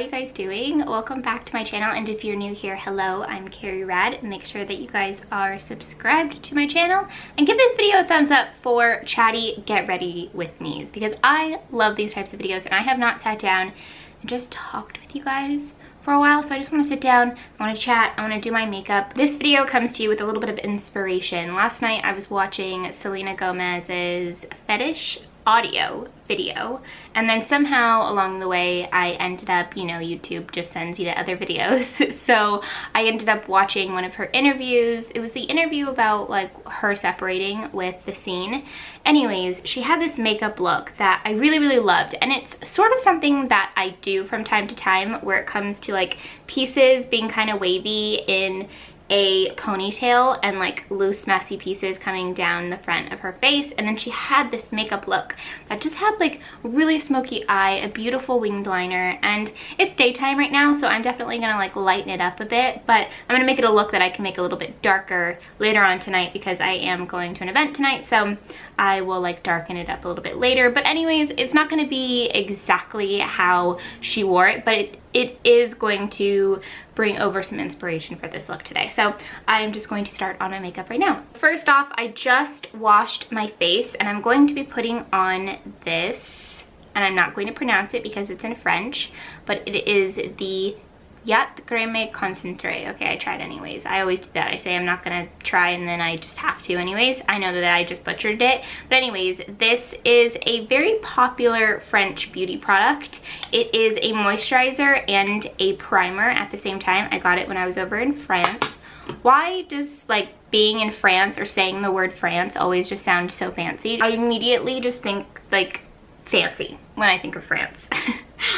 you guys doing? Welcome back to my channel, and if you're new here, hello, I'm Carrie Rad. Make sure that you guys are subscribed to my channel and give this video a thumbs up for chatty get ready with me's, because I love these types of videos and I have not sat down and just talked with you guys for a while, so I just want to sit down, I want to chat, I want to do my makeup. This video comes to you with a little bit of inspiration. Last night I was watching Selena Gomez's Fetish audio video, and then somehow along the way I ended up, you know, YouTube just sends you to other videos. So I ended up watching one of her interviews. It was the interview about like her separating with the scene. Anyways, she had this makeup look that I really loved, and it's sort of something that I do from time to time where it comes to like pieces being kind of wavy in a ponytail and like loose messy pieces coming down the front of her face. And then she had this makeup look that just had like really smoky eye, a beautiful winged liner, and it's daytime right now, so I'm definitely gonna like lighten it up a bit, but I'm gonna make it a look that I can make a little bit darker later on tonight because I am going to an event tonight, so I will like darken it up a little bit later. But anyways, it's not going to be exactly how she wore it, but it is going to bring over some inspiration for this look today. So I'm just going to start on my makeup right now. First off, I just washed my face and I'm going to be putting on this, and I'm not going to pronounce it because it's in French, but it is the Yacht Creme Concentré. Okay, I tried anyways. I always do that. I say I'm not gonna try and then I just have to anyways. I know that I just butchered it. But anyways, this is a very popular French beauty product. It is a moisturizer and a primer at the same time. I got it when I was over in France. Why does like being in France or saying the word France always just sound so fancy? I immediately just think like fancy when I think of France.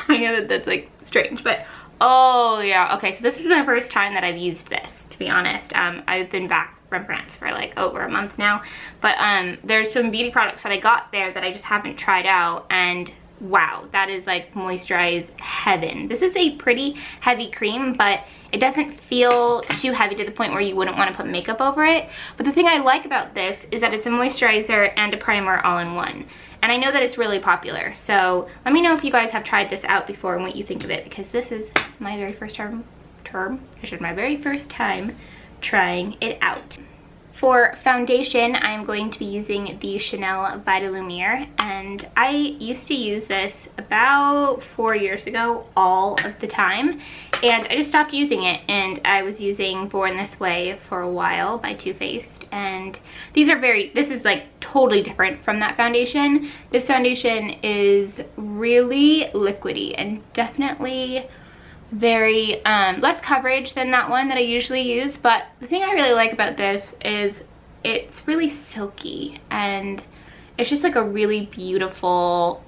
I know that that's like strange, but oh yeah, okay, so this is my first time that I've used this, to be honest. I've been back from France for like over a month now, but there's some beauty products that I got there that I just haven't tried out, and wow, that is like moisturize heaven. This is a pretty heavy cream, but it doesn't feel too heavy to the point where you wouldn't want to put makeup over it. But the thing I like about this is that it's a moisturizer and a primer all in one. And I know that it's really popular, so let me know if you guys have tried this out before and what you think of it, because this is my very first my very first time trying it out. For foundation, I'm going to be using the Chanel Vitalumiere, and I used to use this about 4 years ago all of the time, and I just stopped using it, and I was using Born This Way for a while by Too Faced, and this is like totally different from that foundation. This foundation is really liquidy and definitely very less coverage than that one that I usually use, but the thing I really like about this is it's really silky and it's just like a really beautiful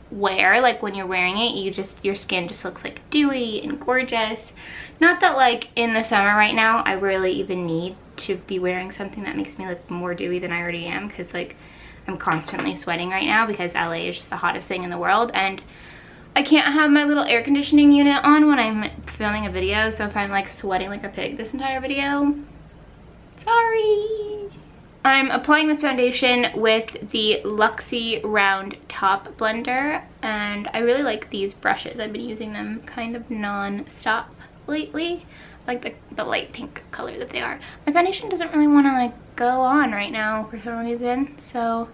wear. Like when you're wearing it, your skin just looks like dewy and gorgeous. Not that like in the summer right now I really even need to be wearing something that makes me look more dewy than I already am, because like I'm constantly sweating right now because LA is just the hottest thing in the world, and I can't have my little air conditioning unit on when I'm filming a video, so if I'm like sweating like a pig this entire video, sorry. I'm applying this foundation with the Luxie Round Top Blender, and I really like these brushes. I've been using them kind of non-stop lately. I like the light pink color that they are. My foundation doesn't really want to like go on right now for some reason, so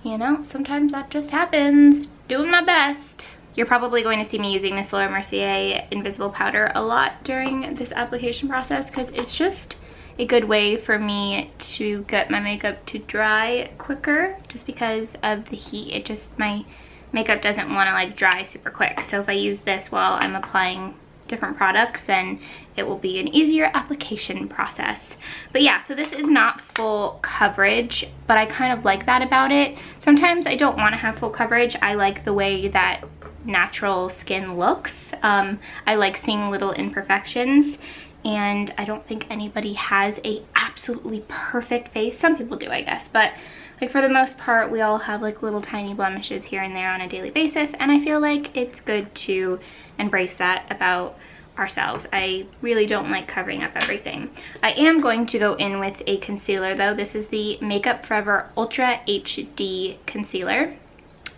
you know, sometimes that just happens. Doing my best. You're probably going to see me using this Laura Mercier Invisible Powder a lot during this application process, because it's just a good way for me to get my makeup to dry quicker, just because of the heat. My makeup doesn't want to like dry super quick, so if I use this while I'm applying different products, then it will be an easier application process. But yeah, so this is not full coverage, but I kind of like that about it. Sometimes I don't want to have full coverage. I like the way that natural skin looks. I like seeing little imperfections, and I don't think anybody has a absolutely perfect face. Some people do, I guess, but like for the most part we all have like little tiny blemishes here and there on a daily basis, and I feel like it's good to embrace that about ourselves. I really don't like covering up everything. I am going to go in with a concealer though. This is the Makeup Forever Ultra HD Concealer.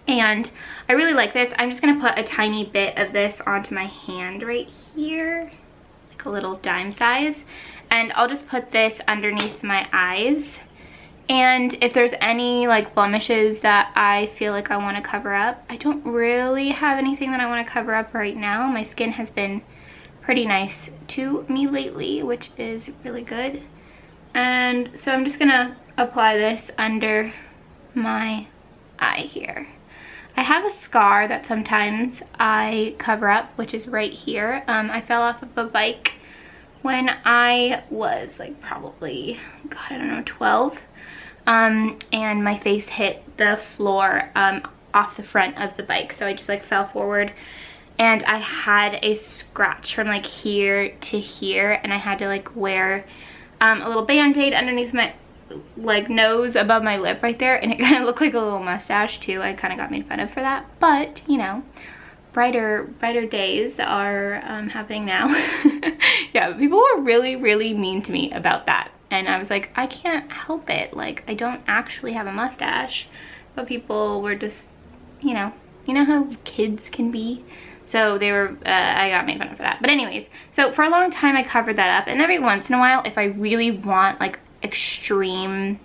And I really like this. I'm just gonna put a tiny bit of this onto my hand right here, like a little dime size. And I'll just put this underneath my eyes. And if there's any like blemishes that I feel like I want to cover up, I don't really have anything that I want to cover up right now. My skin has been pretty nice to me lately, which is really good. And so I'm just gonna apply this under my eye here. I have a scar that sometimes I cover up, which is right here. I fell off of a bike when I was like probably, God, I don't know, 12. And my face hit the floor off the front of the bike. So I just like fell forward and I had a scratch from like here to here, and I had to like wear a little band-aid underneath my like nose above my lip right there, and it kind of looked like a little mustache too. I kind of got made fun of for that, but you know, brighter days are happening now. Yeah, people were really mean to me about that, and I was like, I can't help it, like I don't actually have a mustache, but people were just, you know how kids can be. So they were, I got made fun of for that. But anyways, so for a long time I covered that up, and every once in a while, if I really want like extreme,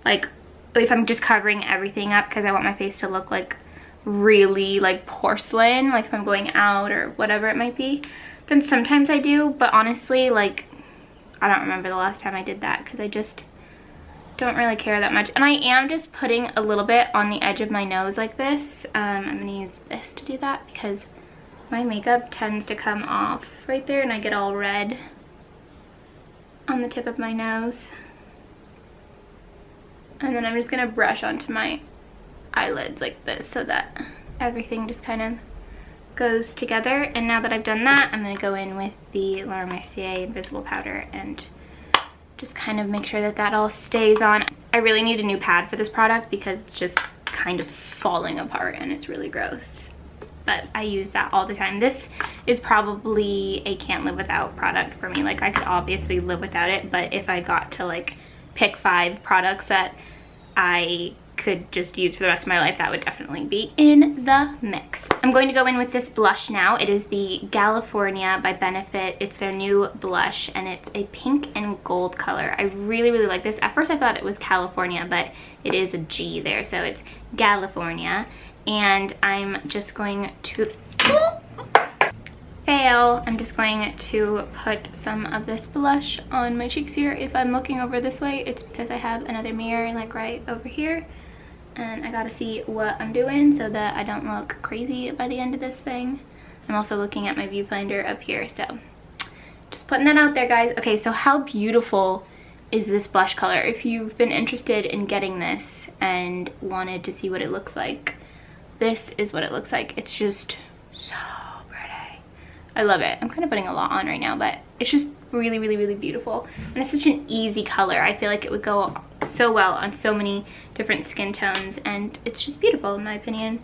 like if I'm just covering everything up because I want my face to look like really like porcelain, like if I'm going out or whatever it might be, then sometimes I do. But honestly, like I don't remember the last time I did that because I just don't really care that much. And I am just putting a little bit on the edge of my nose like this. I'm gonna use this to do that because my makeup tends to come off right there and I get all red on the tip of my nose. And then I'm just gonna brush onto my eyelids like this so that everything just kind of goes together. And now that I've done that, I'm gonna go in with the Laura Mercier Invisible Powder and just kind of make sure that that all stays on. I really need a new pad for this product because it's just kind of falling apart and it's really gross. But I use that all the time. This is probably a can't live without product for me. Like I could obviously live without it, but if I got to like pick 5 products that I could just use for the rest of my life, that would definitely be in the mix. I'm going to go in with this blush now. It is the California by Benefit. It's their new blush and it's a pink and gold color. I really like this. At first I thought it was California, but it is a G there, so it's California. And I'm just going to I'm just going to put some of this blush on my cheeks here. If I'm looking over this way, it's because I have another mirror like right over here. And I gotta see what I'm doing so that I don't look crazy by the end of this thing. I'm also looking at my viewfinder up here, so just putting that out there, guys. Okay, so how beautiful is this blush color? If you've been interested in getting this and wanted to see what it looks like, this is what it looks like. It's just so pretty. I love it. I'm kind of putting a lot on right now, but it's just really beautiful. And it's such an easy color. I feel like it would go so well on so many different skin tones, and it's just beautiful in my opinion.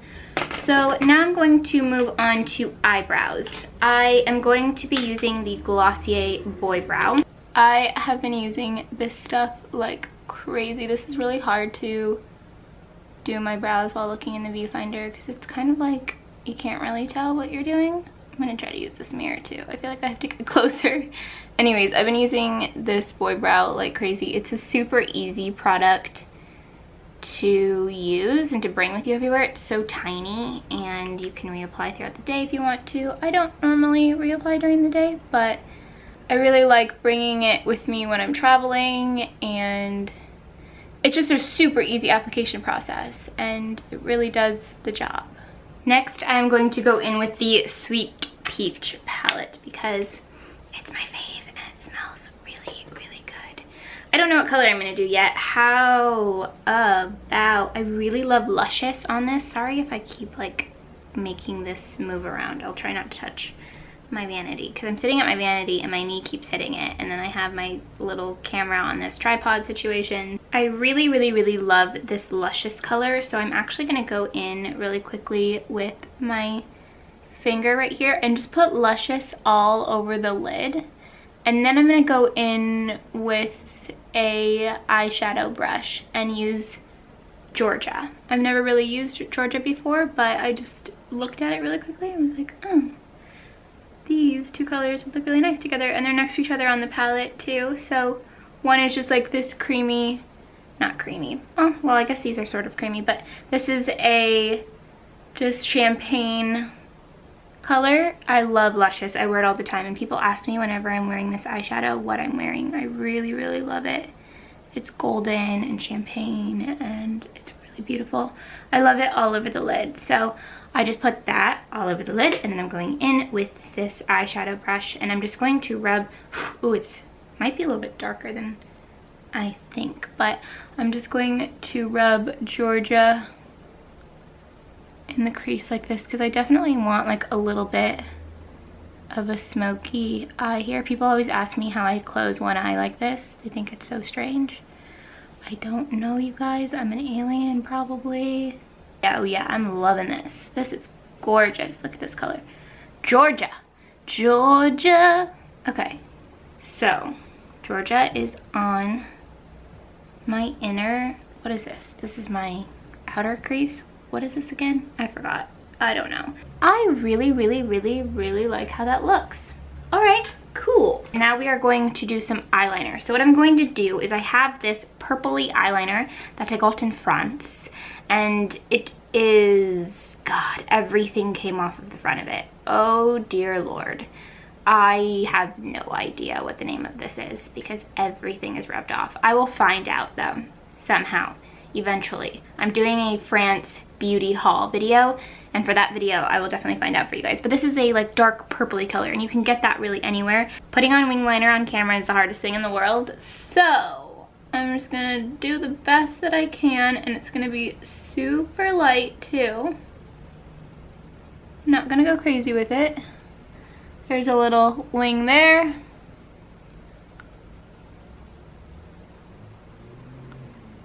So now I'm going to move on to eyebrows. I am going to be using the Glossier Boy Brow. I have been using this stuff like crazy. This is really hard to do my brows while looking in the viewfinder because it's kind of like you can't really tell what you're doing. I'm gonna try to use this mirror too. I feel like I have to get closer. Anyways, I've been using this Boy Brow like crazy. It's a super easy product to use and to bring with you everywhere. It's so tiny and you can reapply throughout the day if you want to. I don't normally reapply during the day, but I really like bringing it with me when I'm traveling, and it's just a super easy application process and it really does the job. Next, I'm going to go in with the Sweet Peach palette because it's my fave and it smells really good. I don't know what color I'm going to do yet. How about, I really love Luscious on this. Sorry if I keep like making this move around. I'll try not to touch my vanity because I'm sitting at my vanity and my knee keeps hitting it, and then I have my little camera on this tripod situation. I really love this Luscious color, so I'm actually going to go in really quickly with my finger right here and just put Luscious all over the lid, and then I'm going to go in with a eyeshadow brush and use Georgia. I've never really used Georgia before, but I just looked at it really quickly and was like, oh, these two colors would look really nice together, and they're next to each other on the palette too. So one is just like this creamy, not creamy, oh well, I guess these are sort of creamy, but this is a just champagne color. I love Luscious. I wear it all the time, and people ask me whenever I'm wearing this eyeshadow what I'm wearing. I really, really love it. It's golden and champagne, and it's really beautiful. I love it all over the lid. So I just put that all over the lid, and then I'm going in with this eyeshadow brush, and I'm just going to rub, ooh, it might be a little bit darker than I think, but I'm just going to rub Georgia in the crease like this, because I definitely want like a little bit of a smoky eye here. People always ask me how I close one eye like this. They think it's so strange. I don't know, you guys. I'm an alien probably. Yeah, oh yeah, I'm loving this. This is gorgeous. Look at this color. Georgia. Georgia. Okay, so Georgia is on my inner, what is this? This is my outer crease. What is this again? I forgot. I don't know. I really, really, really, really like how that looks. All right, cool. Now we are going to do some eyeliner. So what I'm going to do is I have this purpley eyeliner that I got in France, and it is, God, everything came off of the front of it. Oh dear Lord. I have no idea what the name of this is because everything is rubbed off. I will find out though, somehow, eventually. I'm doing a France beauty haul video, and for that video I will definitely find out for you guys. But this is a like dark purpley color, and you can get that really anywhere. Putting on wing liner on camera is the hardest thing in the world, so I'm just gonna do the best that I can, and it's gonna be super light too. I'm not gonna go crazy with it. There's a little wing there.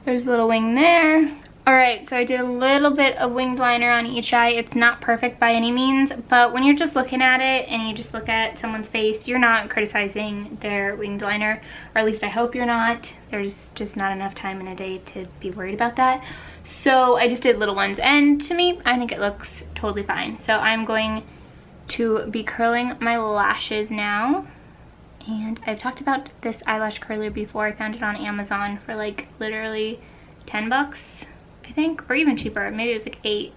There's a little wing there. All right, so I did a little bit of winged liner on each eye. It's not perfect by any means, but when you're just looking at it and you just look at someone's face, you're not criticizing their winged liner, or at least I hope you're not. There's just not enough time in a day to be worried about that. So I just did little ones, and to me, I think it looks totally fine. So I'm going to be curling my lashes now. And I've talked about this eyelash curler before. I found it on Amazon for like literally 10 bucks, I think, or even cheaper. Maybe it was like 8.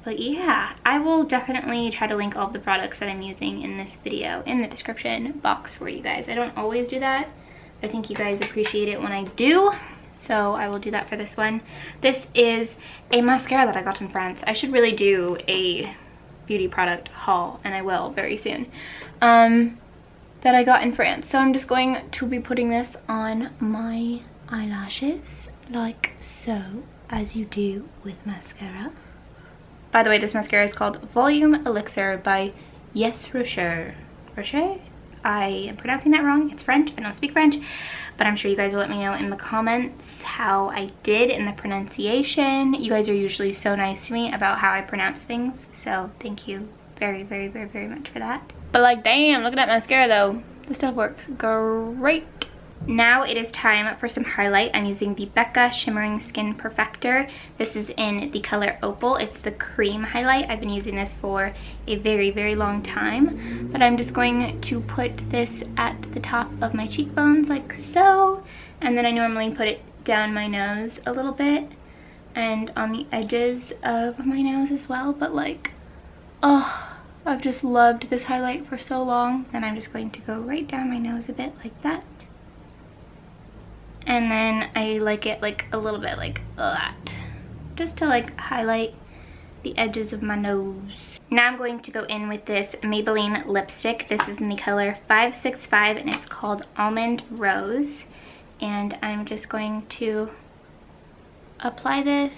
But yeah, I will definitely try to link all of the products that I'm using in this video in the description box for you guys. I don't always do that. I think you guys appreciate it when I do, so I will do that for this one. This is a mascara that I got in France. I should really do a beauty product haul, and I will very soon, that I got in France. So I'm just going to be putting this on my eyelashes like so, as you do with mascara. By the way, this mascara is called Volume Elixir by Yes Rocher. Rocher? I am pronouncing that wrong. It's French. I don't speak French, but I'm sure you guys will let me know in the comments how I did in the pronunciation. You guys are usually so nice to me about how I pronounce things, so thank you very, very, very, very much for that. But like, damn, look at that mascara though. This stuff works great. Now it is time for some highlight. I'm using the Becca Shimmering Skin Perfector. This is in the color Opal. It's the cream highlight. I've been using this for a very, very long time. But I'm just going to put this at the top of my cheekbones like so. And then I normally put it down my nose a little bit and on the edges of my nose as well. But like, oh, I've just loved this highlight for so long. Then I'm just going to go right down my nose a bit like that. And then I like it like a little bit like that, just to like highlight the edges of my nose. Now I'm going to go in with this Maybelline lipstick. This is in the color 565 and it's called Almond Rose. And I'm just going to apply this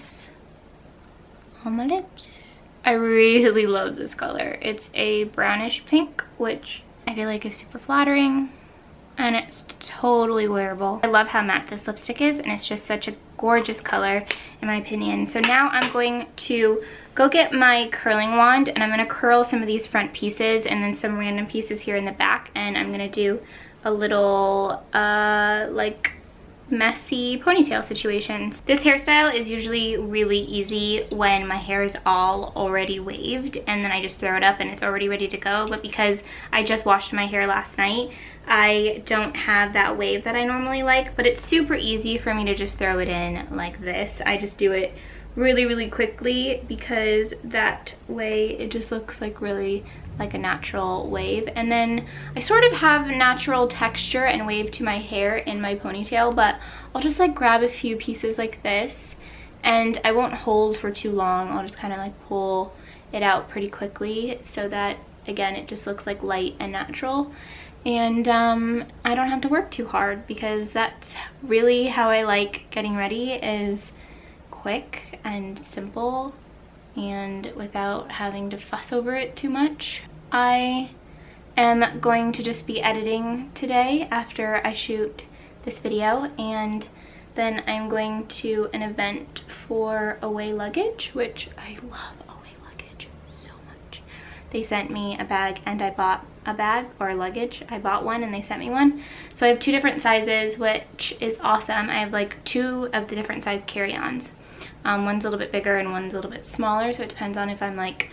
on my lips. I really love this color. It's a brownish pink, which I feel like is super flattering. And it's totally wearable. I love how matte this lipstick is, and it's just such a gorgeous color in my opinion. So now I'm going to go get my curling wand, and I'm going to curl some of these front pieces and then some random pieces here in the back, and I'm going to do a little like messy ponytail situations. This hairstyle is usually really easy when my hair is all already waved and then I just throw it up and it's already ready to go, but because I just washed my hair last night, I don't have that wave that I normally like, but it's super easy for me to just throw it in like this. I just do it really quickly because that way it just looks like really like a natural wave. And then I sort of have natural texture and wave to my hair in my ponytail, but I'll just like grab a few pieces like this and I won't hold for too long. I'll just kind of like pull it out pretty quickly so that again it just looks like light and natural, and I don't have to work too hard because that's really how I like getting ready, is quick and simple and without having to fuss over it too much. I am going to just be editing today after I shoot this video, and then I'm going to an event for Away Luggage, which I love Away Luggage so much. They sent me a bag and I bought a bag, or luggage. I bought one and they sent me one. So I have 2 different sizes, which is awesome. I have like 2 of the different size carry-ons. One's a little bit bigger and one's a little bit smaller, so it depends on if I'm like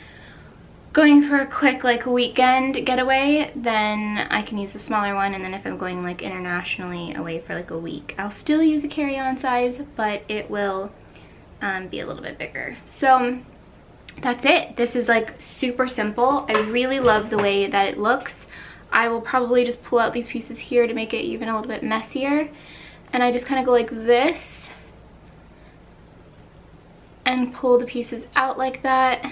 going for a quick like weekend getaway, then I can use the smaller one, and then if I'm going like internationally away for like a week, I'll still use a carry-on size, but it will be a little bit bigger. So that's it. This is like super simple. I really love the way that it looks. I will probably just pull out these pieces here to make it even a little bit messier, and I just kind of go like this and pull the pieces out like that,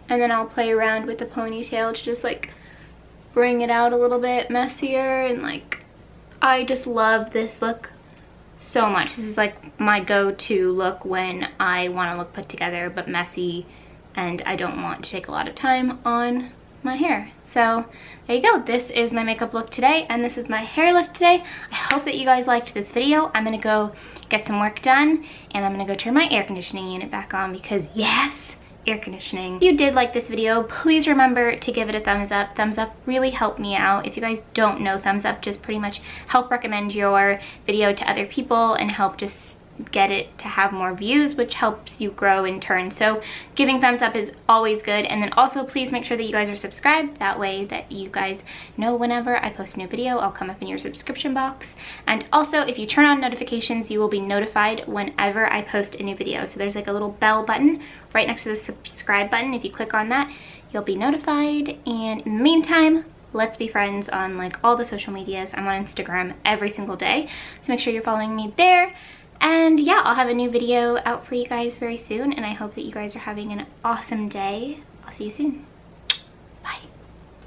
and then I'll play around with the ponytail to just like bring it out a little bit messier. And like, I just love this look so much. This is like my go-to look when I want to look put together but messy and I don't want to take a lot of time on my hair. So there you go. This is my makeup look today, and this is my hair look today. I hope that you guys liked this video. I'm gonna go get some work done, and I'm gonna go turn my air conditioning unit back on because yes, air conditioning. If you did like this video, please remember to give it a thumbs up. Thumbs up really helped me out. If you guys don't know, thumbs up just pretty much help recommend your video to other people and help just get it to have more views, which helps you grow in turn. So giving thumbs up is always good. And then also please make sure that you guys are subscribed. That way that you guys know whenever I post a new video, I'll come up in your subscription box. And also if you turn on notifications, you will be notified whenever I post a new video. So there's like a little bell button right next to the subscribe button. If you click on that, you'll be notified. And in the meantime, let's be friends on like all the social medias. I'm on Instagram every single day, so make sure you're following me there. And yeah, I'll have a new video out for you guys very soon, and I hope that you guys are having an awesome day. I'll see you soon.